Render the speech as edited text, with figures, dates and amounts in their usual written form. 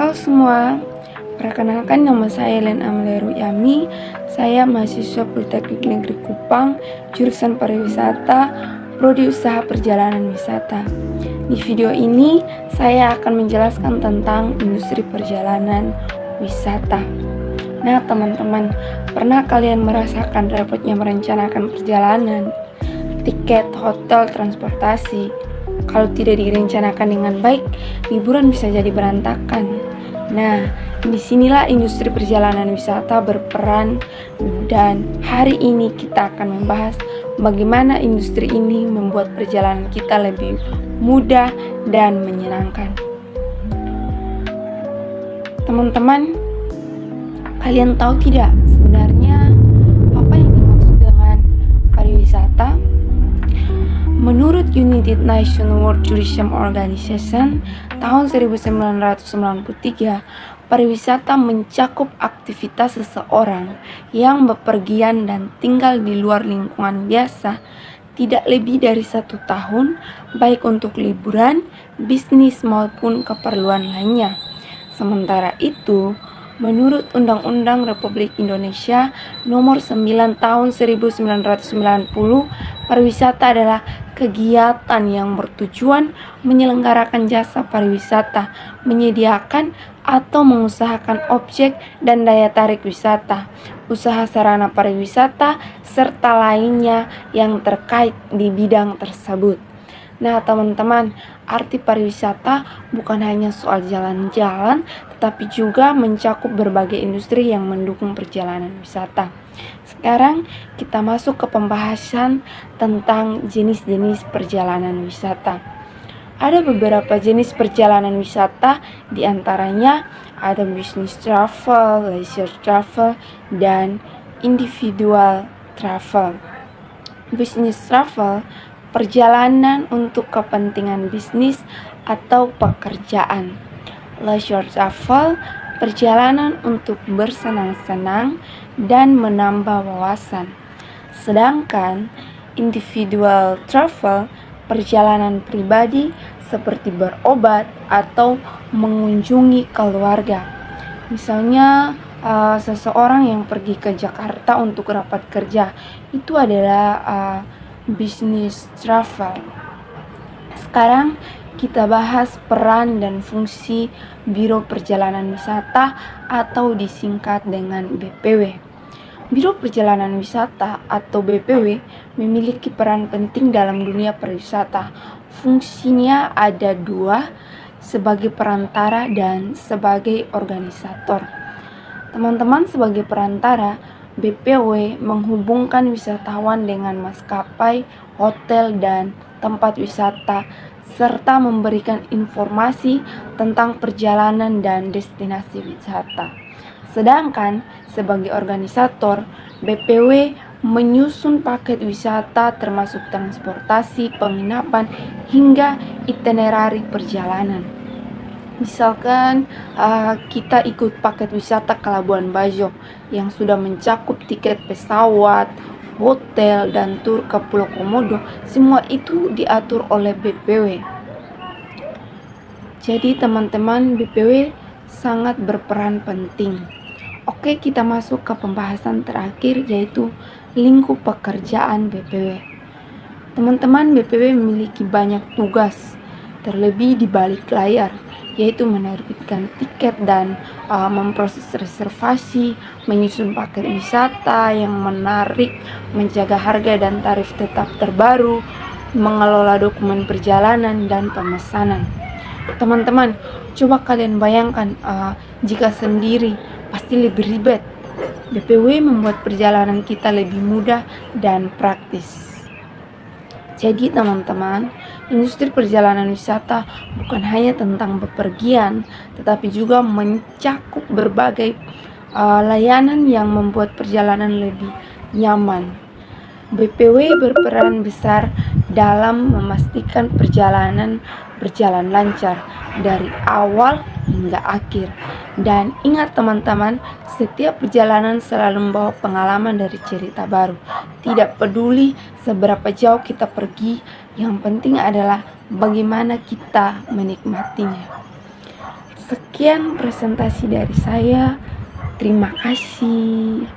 Halo semua, perkenalkan nama saya Len Amelia Ruyami. Saya mahasiswa Politeknik Negeri Kupang, jurusan pariwisata, prodi usaha perjalanan wisata. Di video ini, saya akan menjelaskan tentang industri perjalanan wisata. Nah teman-teman, pernah kalian merasakan repotnya merencanakan perjalanan, tiket, hotel, transportasi? Kalau tidak direncanakan dengan baik, liburan bisa jadi berantakan. Nah, disinilah industri perjalanan wisata berperan, dan hari ini kita akan membahas bagaimana industri ini membuat perjalanan kita lebih mudah dan menyenangkan. Teman-teman, kalian tahu tidak sebenarnya apa yang dimaksud dengan pariwisata? Menurut United Nations World Tourism Organization tahun 1993, pariwisata mencakup aktivitas seseorang yang bepergian dan tinggal di luar lingkungan biasa tidak lebih dari 1 tahun, baik untuk liburan, bisnis maupun keperluan lainnya. Sementara itu, menurut Undang-Undang Republik Indonesia Nomor 9 Tahun 1990, pariwisata adalah kegiatan yang bertujuan menyelenggarakan jasa pariwisata, menyediakan atau mengusahakan objek dan daya tarik wisata, usaha sarana pariwisata, serta lainnya yang terkait di bidang tersebut. Nah teman-teman, arti pariwisata bukan hanya soal jalan-jalan, tetapi juga mencakup berbagai industri yang mendukung perjalanan wisata. Sekarang kita masuk ke pembahasan tentang jenis-jenis perjalanan wisata. Ada beberapa jenis perjalanan wisata, diantaranya ada business travel, leisure travel, dan individual travel. Business travel, perjalanan untuk kepentingan bisnis atau pekerjaan. Leisure travel, perjalanan untuk bersenang-senang dan menambah wawasan. Sedangkan individual travel, perjalanan pribadi seperti berobat atau mengunjungi keluarga. Misalnya seseorang yang pergi ke Jakarta untuk rapat kerja, itu adalah business travel. Sekarang kita bahas peran dan fungsi Biro Perjalanan Wisata atau disingkat dengan BPW. Biro Perjalanan Wisata atau BPW memiliki peran penting dalam dunia pariwisata. Fungsinya ada 2, sebagai perantara dan sebagai organisator. Teman-teman, sebagai perantara, BPW menghubungkan wisatawan dengan maskapai, hotel, dan tempat wisata, serta memberikan informasi tentang perjalanan dan destinasi wisata. Sedangkan sebagai organisator, BPW menyusun paket wisata termasuk transportasi, penginapan, hingga itinerari perjalanan. Misalkan kita ikut paket wisata ke Labuan Bajo yang sudah mencakup tiket pesawat, hotel, dan tur ke Pulau Komodo. Semua itu diatur oleh BPW. Jadi teman-teman, BPW sangat berperan penting. Oke, kita masuk ke pembahasan terakhir, yaitu lingkup pekerjaan BPW. Teman-teman, BPW memiliki banyak tugas, terlebih di balik layar, yaitu menerbitkan tiket dan memproses reservasi, menyusun paket wisata yang menarik, menjaga harga dan tarif tetap terbaru, mengelola dokumen perjalanan, dan pemesanan. Teman-teman, coba kalian bayangkan jika sendiri, pasti lebih ribet. BPW membuat perjalanan kita lebih mudah dan praktis. Jadi teman-teman, industri perjalanan wisata bukan hanya tentang bepergian, tetapi juga mencakup berbagai layanan yang membuat perjalanan lebih nyaman. BPW berperan besar dalam memastikan perjalanan berjalan lancar dari awal hingga akhir. Dan ingat teman-teman, setiap perjalanan selalu membawa pengalaman dari cerita baru. Tidak peduli seberapa jauh kita pergi, yang penting adalah bagaimana kita menikmatinya. Sekian presentasi dari saya. Terima kasih.